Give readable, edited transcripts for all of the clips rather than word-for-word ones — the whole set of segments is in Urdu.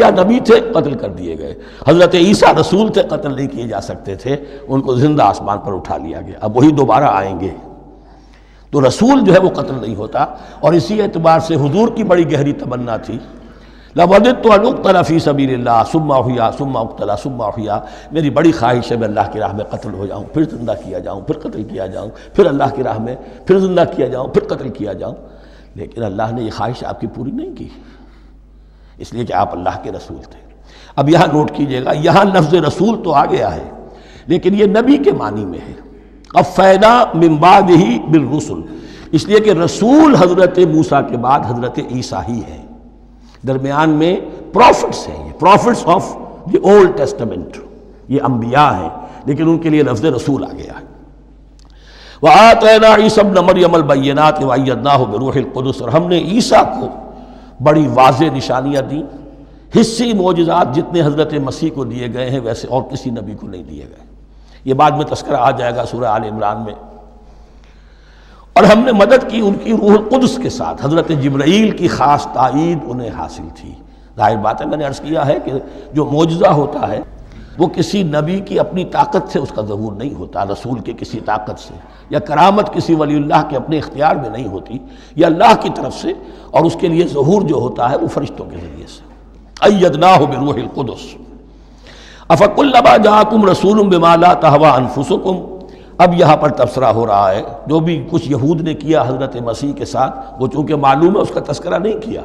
موسیٰ نبی تھے، قتل کر دیے گئے. حضرت عیسیٰ رسول تھے، قتل نہیں کیے جا سکتے تھے، ان کو زندہ آسمان پر اٹھا لیا گیا. اب وہی دوبارہ آئیں گے. تو رسول جو ہے وہ قتل نہیں ہوتا. اور اسی اعتبار سے حضور کی بڑی گہری تمنا تھی، لَوَدِدتُّ أَنْ أُقْتَلَ فِي سَبِيلِ اللَّهِ ثُمَّ أُحْيَا ثُمَّ أُقْتَلَ ثُمَّ أُحْيَا. میری بڑی خواہش ہے میں اللہ کی راہ میں قتل ہو جاؤں، پھر زندہ کیا جاؤں، پھر قتل کیا جاؤں، پھر اللہ کی راہ میں پھر زندہ کیا جاؤں، پھر قتل کیا جاؤں. لیکن اللہ نے یہ خواہش آپ کی پوری نہیں کی، اس لیے کہ آپ اللہ کے رسول تھے. اب یہاں نوٹ کیجئے گا، یہاں لفظ رسول تو آ گیا ہے لیکن یہ نبی کے معنی میں ہے. قَفَّيْنَا مِن بَعْدِهِ بِالرُّسُلِ، اس لیے کہ رسول حضرت موسیٰ کے بعد حضرت عیسیٰ ہی ہے. درمیان میں پروفٹس ہیں، یہ prophets of the Old Testament, یہ انبیاء ہیں، لیکن ان کے لیے لفظ رسول آ گیا ہے. وَآتَيْنَا عِيسَى ابْنَ مَرْيَمَ الْبَيِّنَاتِ وَأَيَّدْنَاهُ بِرُوحِ الْقُدُسِ، اور ہم نے عیسیٰ کو بڑی واضح نشانیاں دیں. حصی معجزات جتنے حضرت مسیح کو دیے گئے ہیں ویسے اور کسی نبی کو نہیں دیے گئے. یہ بعد میں تذکرہ آ جائے گا سورہ آل عمران میں. اور ہم نے مدد کی ان کی روح القدس کے ساتھ، حضرت جبرائیل کی خاص تائید انہیں حاصل تھی. ظاہر بات ہے، میں نے عرض کیا ہے کہ جو معجزہ ہوتا ہے وہ کسی نبی کی اپنی طاقت سے اس کا ظہور نہیں ہوتا، رسول کے کسی طاقت سے، یا کرامت کسی ولی اللہ کے اپنے اختیار میں نہیں ہوتی، یہ اللہ کی طرف سے. اور اس کے لیے ظہور جو ہوتا ہے وہ فرشتوں کے ذریعے سے. ایدناہ بروح القدس. افکلما جاءکم رسول بما لا تہوی انفسکم، اب یہاں پر تبصرہ ہو رہا ہے. جو بھی کچھ یہود نے کیا حضرت مسیح کے ساتھ، وہ چونکہ معلوم ہے اس کا تذکرہ نہیں کیا،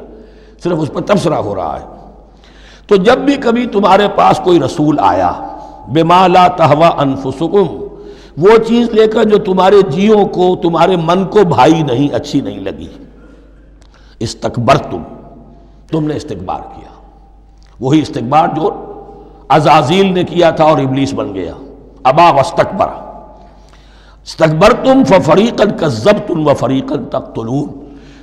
صرف اس پر تبصرہ ہو رہا ہے. تو جب بھی کبھی تمہارے پاس کوئی رسول آیا، بما لا تہوی انفسکم، وہ چیز لے کر جو تمہارے جیوں کو، تمہارے من کو بھائی نہیں، اچھی نہیں لگی، استکبرتم، تم نے استکبار کیا. وہی استکبار جو عزازیل نے کیا تھا اور ابلیس بن گیا. ابا واستکبر. استکبرتم ففریقا کذبتم وفریقا تقتلون،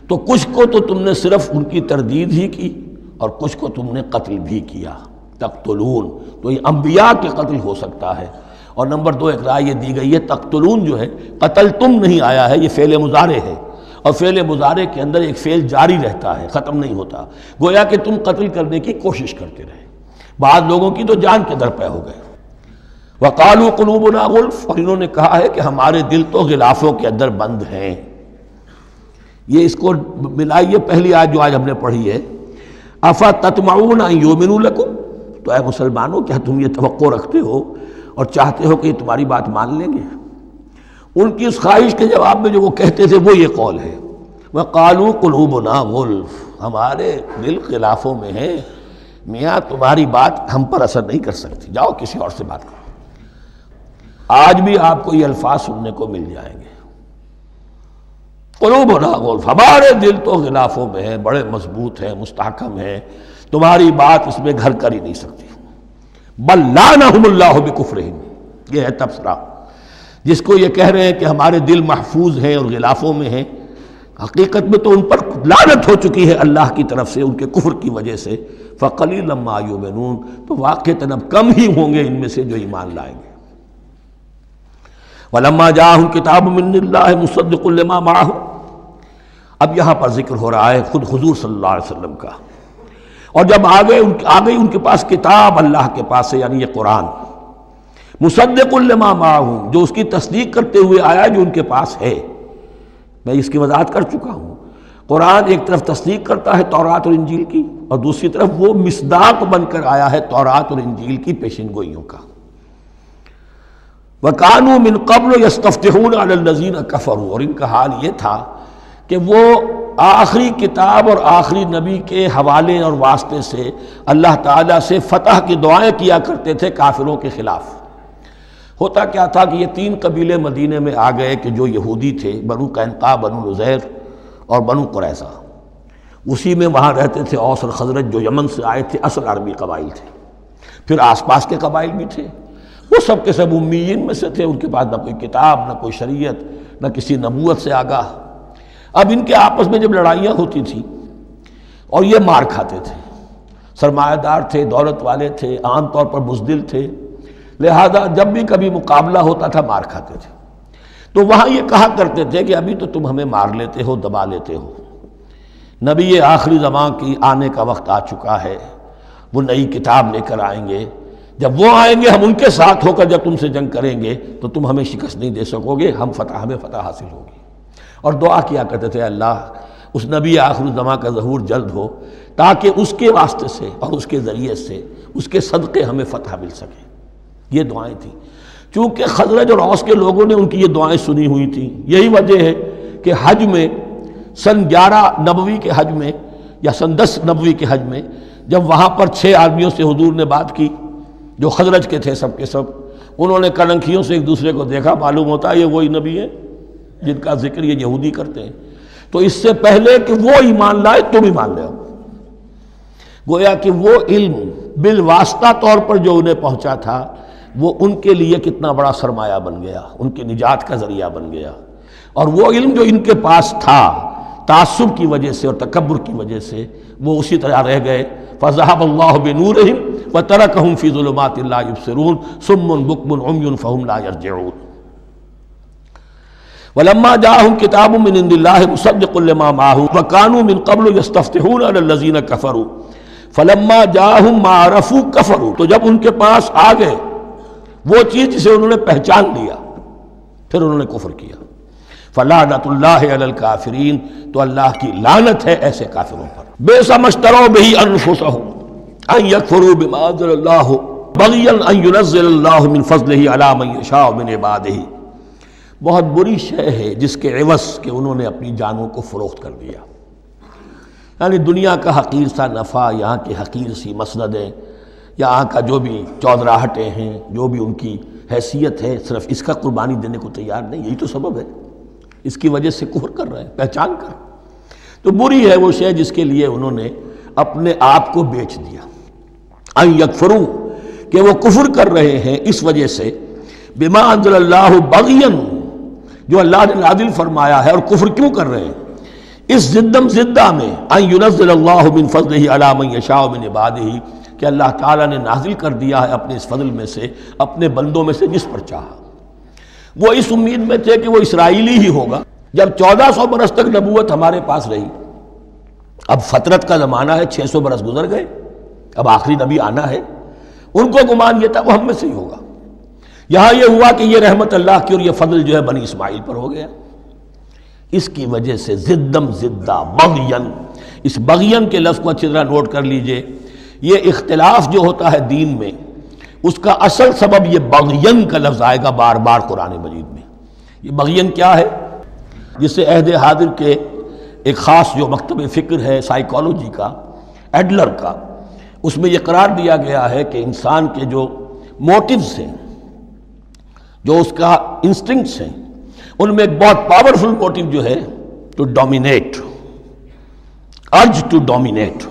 تو کچھ کو تو تم نے صرف ان کی تردید ہی کی اور کچھ کو تم نے قتل بھی کیا. تقتلون، تو یہ انبیاء کے قتل ہو سکتا ہے. اور نمبر 2 ایک رائے یہ دی گئی ہے، تقتلون جو ہے قتل تم نہیں آیا ہے، یہ فعل مضارع ہے، اور فعل مضارع کے اندر ایک فعل جاری رہتا ہے، ختم نہیں ہوتا. گویا کہ تم قتل کرنے کی کوشش کرتے رہے. بعض لوگوں کی تو جان کے درپے ہو گئے. وقالوا قلوبنا غلف، اور انہوں نے کہا ہے کہ ہمارے دل تو غلافوں کے اندر بند ہیں. یہ اس کو ملائیے پہلی آیت جو آج ہم نے پڑھی ہے، افتطمعون ان یؤمنوا لکم، تو اے مسلمانوں کیا تم یہ توقع رکھتے ہو اور چاہتے ہو کہ یہ تمہاری بات مان لیں گے؟ ان کی اس خواہش کے جواب میں جو وہ کہتے تھے وہ یہ قول ہے، وقالوا قلوبنا غلف، ہمارے دل غلافوں میں ہیں، میاں تمہاری بات ہم پر اثر نہیں کر سکتی، جاؤ کسی اور سے بات کرو. آج بھی آپ کو یہ الفاظ سننے کو مل جائیں گے، قلوبنا غلف، ہمارے دل تو غلافوں میں ہیں، بڑے مضبوط ہیں، مستحکم ہیں، تمہاری بات اس میں گھر کر ہی نہیں سکتی. بل لعنہم اللہ بکفرہم، یہ ہے تبصرہ. جس کو یہ کہہ رہے ہیں کہ ہمارے دل محفوظ ہیں اور غلافوں میں ہیں، حقیقت میں تو ان پر لعنت ہو چکی ہے اللہ کی طرف سے ان کے کفر کی وجہ سے. فقلیلا ما یؤمنون، تو واقعتاً اب کم ہی ہوں گے ان میں سے جو ایمان لائیں گے. وَلَمَّا جَاءَهُمْ كِتَابٌ مِّنْ اللَّهِ مُصَدِّقٌ لِّمَا مَعَهُمْ، اب یہاں پر ذکر ہو رہا ہے خود حضور صلی اللہ علیہ وسلم کا. اور جب آ گئی ان کے پاس کتاب اللہ کے پاس سے، یعنی یہ قرآن، مُصَدِّقٌ لِّمَا مَعَهُمْ، جو اس کی تصدیق کرتے ہوئے آیا جو ان کے پاس ہے. میں اس کی وضاحت کر چکا ہوں. قرآن ایک طرف تصدیق کرتا ہے تورات اور انجیل کی، اور دوسری طرف وہ مصداق بن کر آیا ہے تورات اور انجیل کی پیشن گوئیوں کا. وَكَانُوا مِن قَبْلُ يَسْتَفْتِحُونَ عَلَى الَّذِينَ كَفَرُوا، اور ان کا حال یہ تھا کہ وہ آخری کتاب اور آخری نبی کے حوالے اور واسطے سے اللہ تعالیٰ سے فتح کی دعائیں کیا کرتے تھے کافروں کے خلاف. ہوتا کیا تھا کہ یہ 3 قبیلے مدینے میں آ گئے کہ جو یہودی تھے، بنو قینقاع، بنو نذیر اور بنو قریظہ. اسی میں وہاں رہتے تھے اوس اور خزرج جو یمن سے آئے تھے، اصل عربی قبائل تھے. پھر آس پاس کے قبائل بھی تھے، وہ سب کے سب امیین میں سے تھے، ان کے پاس نہ کوئی کتاب، نہ کوئی شریعت، نہ کسی نبوت سے آگاہ. اب ان کے آپس میں جب لڑائیاں ہوتی تھیں اور یہ مار کھاتے تھے، سرمایہ دار تھے، دولت والے تھے، عام طور پر بزدل تھے، لہذا جب بھی کبھی مقابلہ ہوتا تھا مار کھاتے تھے. تو وہاں یہ کہا کرتے تھے کہ ابھی تو تم ہمیں مار لیتے ہو، دبا لیتے ہو، نبی آخری زمان کی آنے کا وقت آ چکا ہے، وہ نئی کتاب لے کر آئیں گے، جب وہ آئیں گے ہم ان کے ساتھ ہو کر جب تم سے جنگ کریں گے تو تم ہمیں شکست نہیں دے سکو گے، ہمیں فتح حاصل ہوگی۔ اور دعا کیا کرتے تھے اللہ اس نبی آخر الزماں کا ظہور جلد ہو تاکہ اس کے واسطے سے اور اس کے ذریعے سے اس کے صدقے ہمیں فتح مل سکے۔ یہ دعائیں تھیں۔ چونکہ خزرج اور اوس کے لوگوں نے ان کی یہ دعائیں سنی ہوئی تھیں، یہی وجہ ہے کہ حج میں سن 11 نبوی کے حج میں یا سن 10 نبوی کے حج میں جب وہاں پر 6 آدمیوں سے حضور نے بات کی جو خزرج کے تھے سب کے سب، انہوں نے کلنکھیوں سے ایک دوسرے کو دیکھا، معلوم ہوتا ہے یہ وہی نبی ہیں جن کا ذکر یہ یہودی کرتے ہیں، تو اس سے پہلے کہ وہ ایمان لائے تم ایمان لے آؤ۔ گویا کہ وہ علم بالواسطہ طور پر جو انہیں پہنچا تھا وہ ان کے لیے کتنا بڑا سرمایہ بن گیا، ان کی نجات کا ذریعہ بن گیا۔ اور وہ علم جو ان کے پاس تھا تعصب کی وجہ سے اور تکبر کی وجہ سے وہ اسی طرح رہ گئے۔ فَذَهَبَ اللَّهُ بِنُورِهِمْ وَتَرَكَهُمْ فِي ظُلُمَاتٍ لَا يُبْصِرُونَ صُمٌّ بُكْمٌ عُمْيٌ فَهُمْ لَا يَرْجِعُونَ۔ وَلَمَّا جَاءَهُمْ كِتَابٌ مِّنْ عِندِ اللَّهِ مُصَدِّقٌ لِّمَا مَعَهُمْ وَكَانُوا مِن قَبْلُ يَسْتَفْتِحُونَ عَلَى الَّذِينَ كَفَرُوا فَلَمَّا جَاءَهُم مَّا عَرَفُوا كَفَرُوا، تو جب ان کے پاس آ گئے وہ چیز جسے انہوں نے پہچان لیا پھر انہوں نے کفر کیا۔ فَلَعْنَةُ اللَّهِ عَلَى الْكَافِرِينَ، تو اللہ کی لعنت ہے ایسے کافروں پر۔ بِئْسَ مَا اشْتَرَوْا بِهِ أَنفُسَهُمْ أَن يَكْفُرُوا بِمَا أَنزَلَ اللَّهُ بَغْيًا أَن يُنَزِّلَ اللَّهُ مِن فَضْلِهِ عَلَىٰ مَن يَشَاءُ مِنْ عِبَادِهِ، بہت بری شے ہے جس کے عوض کہ انہوں نے اپنی جانوں کو فروخت کر دیا۔ یعنی دنیا کا حقیر سا نفع، یہاں کی حقیر سی مسندیں، یہاں کا جو بھی چودراہٹیں ہیں، جو بھی ان کی حیثیت ہے، صرف اس کا قربانی دینے کو تیار نہیں، یہی تو سبب ہے، اس کی وجہ سے کفر کر رہے ہیں پہچان کر۔ تو بری ہے وہ شے جس کے لیے انہوں نے اپنے آپ کو بیچ دیا۔ ان یکفروا، کہ وہ کفر کر رہے ہیں اس وجہ سے، بما انزل اللہ بغیًا، جو اللہ نے نازل فرمایا ہے، اور کفر کیوں کر رہے ہیں اس زدم زدہ میں، ان ینزل اللہ من فضلہ علی من یشاء من عبادہ، کہ اللہ تعالیٰ نے نازل کر دیا ہے اپنے اس فضل میں سے اپنے بندوں میں سے جس پر چاہا۔ وہ اس امید میں تھے کہ وہ اسرائیلی ہی ہوگا۔ جب 1400 برس تک نبوت ہمارے پاس رہی، اب فترت کا زمانہ ہے، 600 برس گزر گئے، اب آخری نبی آنا ہے، ان کو گمان یہ تھا وہ ہم میں سے ہی ہوگا۔ یہاں یہ ہوا کہ یہ رحمت اللہ کی اور یہ فضل جو ہے بنی اسماعیل پر ہو گیا۔ اس کی وجہ سے زدم زدہ بغین، اس بغین کے لفظ کو اچھی طرح نوٹ کر لیجئے، یہ اختلاف جو ہوتا ہے دین میں اس کا اصل سبب یہ بغین کا لفظ آئے گا بار بار قرآن مجید میں۔ یہ بغین کیا ہے؟ جس سے عہد حاضر کے ایک خاص جو مکتب فکر ہے سائیکالوجی کا، ایڈلر کا، اس میں یہ قرار دیا گیا ہے کہ انسان کے جو موٹیوز ہیں، جو اس کا انسٹنکٹس ہیں، ان میں ایک بہت پاورفل موٹیو جو ہے to dominate, urge to dominate.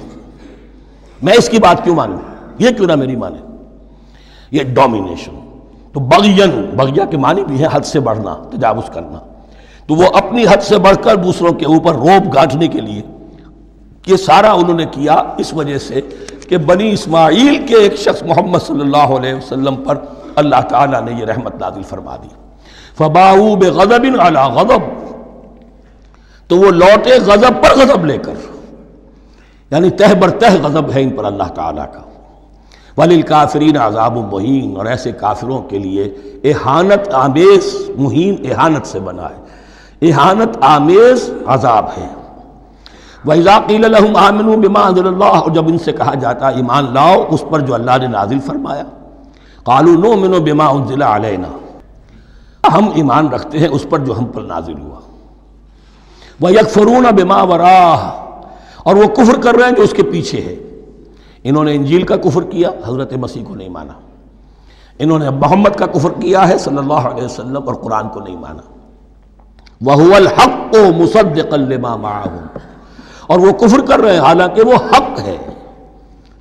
میں اس کی بات کیوں مانوں، یہ کیوں نہ میری مانے، یہ ڈومینیشن۔ تو بغین، بغیہ کے معنی بھی ہے حد سے بڑھنا، تجاوز کرنا۔ تو وہ اپنی حد سے بڑھ کر دوسروں کے اوپر روب گانٹنے کے لیے یہ سارا انہوں نے کیا، اس وجہ سے کہ بنی اسماعیل کے ایک شخص محمد صلی اللہ علیہ وسلم پر اللہ تعالیٰ نے یہ رحمت نازل فرما دی۔ فَبَاءُوا بِغَضَبٍ عَلَىٰ غَضَبٍ، تو وہ لوٹے غضب پر غضب لے کر، یعنی تہ بر تہ غضب ہے ان پر اللہ تعالیٰ کا۔ وَلِلْكَافِرِينَ عَذَابٌ مُّهِينٌ، اور ایسے کافروں کے لیے اہانت آمیز، مہین اہانت سے بنا ہے، اہانت آمیز عذاب ہے۔ وَإِذَا قِيلَ لَهُمْ آمِنُوا بِمَا أَنزَلَ اللَّهُ، اور جب ان سے کہا جاتا ایمان لاؤ اس پر جو اللہ نے نازل فرمایا، قَالُوا نُؤْمِنُ بِمَا أُنزِلَ عَلَيْنَا، ہم ایمان رکھتے ہیں اس پر جو ہم پر نازل ہوا۔ وَيَكْفُرُونَ بِمَا وَرَاءَهُ، اور وہ کفر کر رہے ہیں جو اس کے پیچھے ہے۔ انہوں نے انجیل کا کفر کیا، حضرت مسیح کو نہیں مانا۔ انہوں نے محمد کا کفر کیا ہے صلی اللہ علیہ وسلم، اور قرآن کو نہیں مانا۔ وَهُوَ الْحَقُّ مُصَدِّقًا لِمَا مَعَهُمْ، اور وہ کفر کر رہے ہیں حالانکہ وہ حق ہے،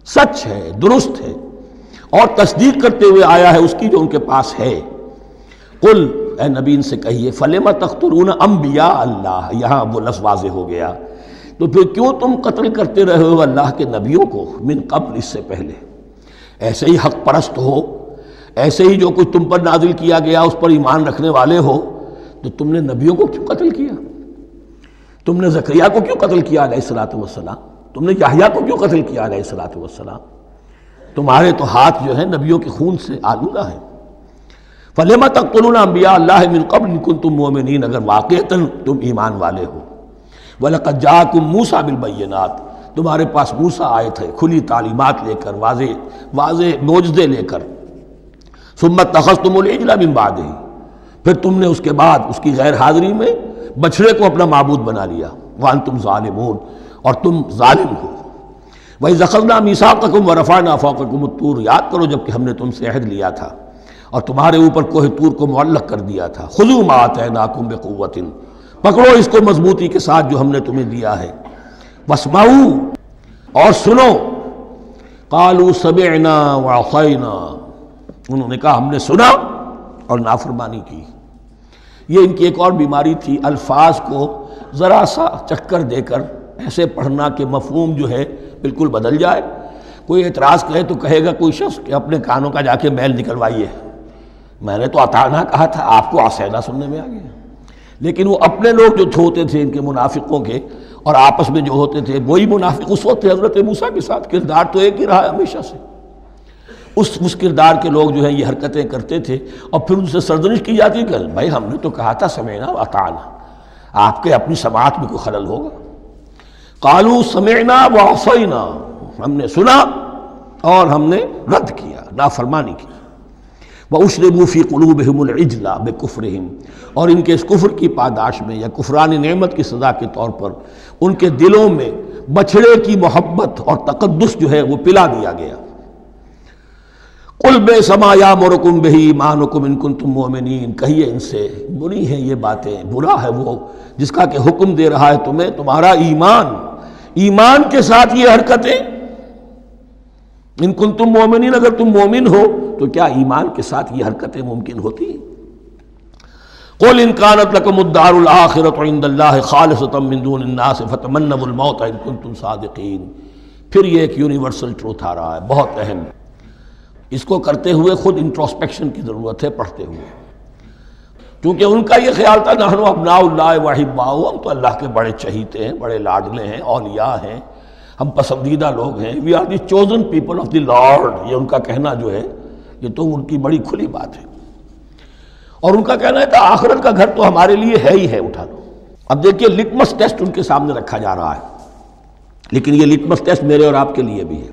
سچ ہے، درست ہے، اور تصدیق کرتے ہوئے آیا ہے اس کی جو ان کے پاس ہے۔ قل، اے نبی ان سے کہیے، فَلِمَ تَقْتُلُونَ أَنبِيَاءَ اللَّهِ، یہاں وہ لفظ واضح ہو گیا، تو پھر کیوں تم قتل کرتے رہے ہو اللہ کے نبیوں کو، من قبل، اس سے پہلے۔ ایسے ہی حق پرست ہو، ایسے ہی جو کچھ تم پر نازل کیا گیا اس پر ایمان رکھنے والے ہو، تو تم نے نبیوں کو کیوں قتل کیا؟ تم نے زکریا کو کیوں قتل کیا علیہ الصلوۃ والسلام؟ تم نے یحییٰ کو کیوں قتل کیا علیہ الصلوۃ والسلام؟ تمہارے تو ہاتھ جو ہے نبیوں کے خون سے آلودہ ہیں۔ فَلِمَ تَقْتُلُونَ أَنبِيَاءَ اللَّهِ مِن قَبْلِ إِن كُنتُم مُّؤْمِنِينَ، اگر واقعتاً تم ایمان والے ہو۔ وَلَقَدْ جَاءَكُم مُوسَىٰ بِالْبَيِّنَاتِ، تمہارے پاس موسیٰ آئے تھے کھلی تعلیمات لے کر، واضح معجزے لے کر۔ ثُمَّ اتَّخَذْتُمُ الْعِجْلَ مِن بَعْدِهِ، پھر تم نے اس کے بعد اس کی غیر حاضری میں بچڑے کو اپنا معبود بنا لیا۔ وَأَنْتُمْ ظَالِمُونَ، اور تم ظالم ہو۔ وَإِذْ أَخَذْنَا مِيثَاقَكُمْ وَرَفَعْنَا فَوْقَكُمُ الطُّورَ، یاد کرو جب کہ ہم نے تم سے عہد لیا تھا اور تمہارے اوپر کوہ طور کو معلق کر دیا تھا۔ خُذُوا مَا آتَيْنَاكُمْ بِقُوَّةٍ، پکڑو اس کو مضبوطی کے ساتھ جو ہم نے تمہیں دیا ہے۔ وَاسْمَعُوا، اور سنو۔ قَالُوا سَمِعْنَا وَعَصَيْنَا، انہوں نے کہا ہم نے سنا اور نافرمانی کی۔ یہ ان کی ایک اور بیماری تھی، الفاظ کو ذرا سا چکر دے کر ایسے پڑھنا کہ مفہوم جو ہے بالکل بدل جائے۔ کوئی اعتراض کرے تو کہے گا کوئی شخص کہ اپنے کانوں کا جا کے میل نکلوائیے، میں نے تو اطعنا کہا تھا، آپ کو عصینا سننے میں آ گیا۔ لیکن وہ اپنے لوگ جو ہوتے تھے ان کے منافقوں کے، اور آپس میں جو ہوتے تھے وہی منافق اس وقت حضرت موسیٰ کے ساتھ، کردار تو ایک ہی رہا ہے ہمیشہ سے۔ اس کردار کے لوگ جو ہیں یہ حرکتیں کرتے تھے، اور پھر ان سے سرزنش کی جاتی کہ بھائی ہم نے تو کہا تھا سمعنا واطعنا، آپ کے اپنی سماعت میں کوئی خلل ہوگا۔ قالوا سمعنا وعصینا، ہم نے سنا اور ہم نے رد کیا، نافرمانی کی۔ وَأُشْرِبُوا فِي قُلُوبِهِمُ الْعِجْلَ بِكُفْرِهِمْ، اور ان کے اس کفر کی پاداش میں یا کفران نعمت کی سزا کے طور پر ان کے دلوں میں بچھڑے کی محبت اور تقدس جو ہے وہ پلا دیا گیا۔ قُلْ بِئْسَ مَا يَأْمُرُكُم بِهِ إِيمَانُكُمْ إِن كُنتُم مُّؤْمِنِينَ، کہیے ان سے بری ہیں یہ باتیں، برا ہے وہ جس کا کہ حکم دے رہا ہے تمہیں تمہارا ایمان کے ساتھ یہ حرکتیں۔ ان کنتم مومنین، اگر تم مومن ہو تو کیا ایمان کے ساتھ یہ حرکتیں ممکن ہوتی ہیں؟ قل ان كانت لكم الدار الآخرة عند الله خالصة من دون الناس فتمنوا الموت ان كنتم صادقین۔ پھر یہ ایک یونیورسل ٹروتھ آ رہا ہے، بہت اہم، اس کو کرتے ہوئے خود انٹروسپیکشن کی ضرورت ہے پڑھتے ہوئے، کیونکہ ان کا یہ خیال تھا نحن ابناء اللہ واحباؤہ، ہم تو اللہ کے بڑے چہیتے ہیں، بڑے لاڈلے ہیں، اولیاء ہیں، ہم پسندیدہ لوگ ہیں، we are the chosen people of the Lord, یہ ان کا کہنا جو ہے یہ تو ان کی بڑی کھلی بات ہے۔ اور ان کا کہنا ہے کہ آخرت کا گھر تو ہمارے لیے ہے ہی ہے، اٹھا لو۔ اب دیکھیے لٹمس ٹیسٹ ان کے سامنے رکھا جا رہا ہے، لیکن یہ لٹمس ٹیسٹ میرے اور آپ کے لیے بھی ہے۔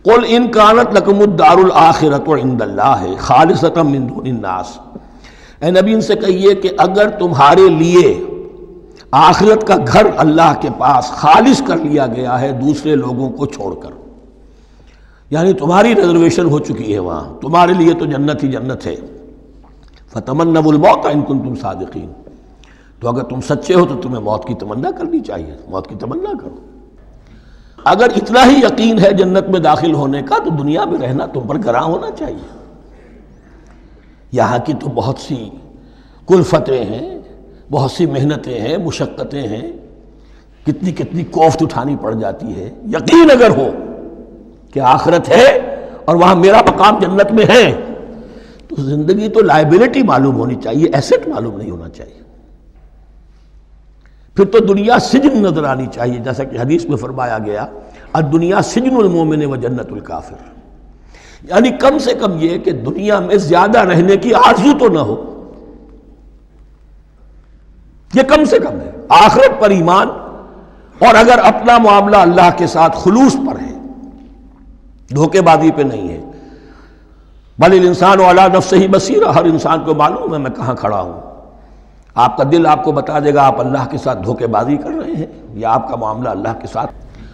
قل ان كانت لكم الدار الآخرة عند الله خالصة من دون الناس، اے نبی ان سے کہیے کہ اگر تمہارے لیے آخرت کا گھر اللہ کے پاس خالص کر لیا گیا ہے دوسرے لوگوں کو چھوڑ کر، یعنی تمہاری ریزرویشن ہو چکی ہے وہاں، تمہارے لیے تو جنت ہی جنت ہے، فتمنوا الموت ان کنتم صادقین، تو اگر تم سچے ہو تو تمہیں موت کی تمنا کرنی چاہیے، موت کی تمنا کرو۔ اگر اتنا ہی یقین ہے جنت میں داخل ہونے کا تو دنیا میں رہنا تم پر گراں ہونا چاہیے۔ یہاں کی تو بہت سی کلفتیں ہیں، بہت سی محنتیں ہیں، مشقتیں ہیں، کتنی کتنی کوفت اٹھانی پڑ جاتی ہے۔ یقین اگر ہو کہ آخرت ہے اور وہاں میرا مقام جنت میں ہے تو زندگی تو لائبلٹی معلوم ہونی چاہیے، ایسٹ معلوم نہیں ہونا چاہیے۔ پھر تو دنیا سجن نظر آنی چاہیے، جیسا کہ حدیث میں فرمایا گیا الدنیا سجن المومن و جنت الکافر، یعنی کم سے کم یہ کہ دنیا میں زیادہ رہنے کی آرزو تو نہ ہو، یہ کم سے کم ہے۔ آخرت پر ایمان، اور اگر اپنا معاملہ اللہ کے ساتھ خلوص پر ہے، دھوکے بازی پہ نہیں ہے، بل الانسان علی نفسہ بصیرہ، ہر انسان کو معلوم ہے میں کہاں کھڑا ہوں، آپ کا دل آپ کو بتا دے گا آپ اللہ کے ساتھ دھوکے بازی کر رہے ہیں یا آپ کا معاملہ اللہ کے ساتھ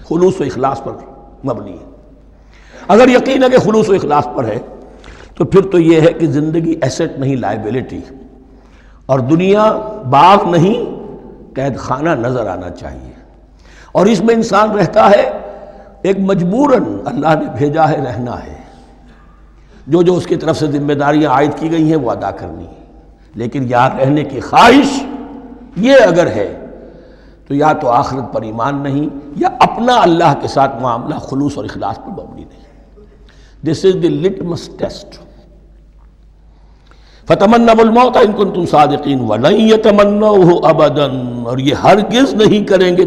خلوص و اخلاص پر مبنی ہے۔ اگر یقین ہے کہ خلوص و اخلاص پر ہے تو پھر تو یہ ہے کہ زندگی ایسٹ نہیں لائبلٹی، اور دنیا باغ نہیں قید خانہ نظر آنا چاہیے، اور اس میں انسان رہتا ہے ایک مجبوراً، اللہ نے بھیجا ہے رہنا ہے، جو اس کی طرف سے ذمہ داریاں عائد کی گئی ہیں وہ ادا کرنی ہے، لیکن یہاں رہنے کی خواہش یہ اگر ہے تو یا تو آخرت پر ایمان نہیں یا اپنا اللہ کے ساتھ معاملہ خلوص اور اخلاص پر مبنی نہیں۔ دس از دی لٹمس ٹیسٹ۔ فتمنوا الموت ان کنتم صادقین ولن یتمنوہ ابدا، اور یہ ہرگز نہیں کریں گے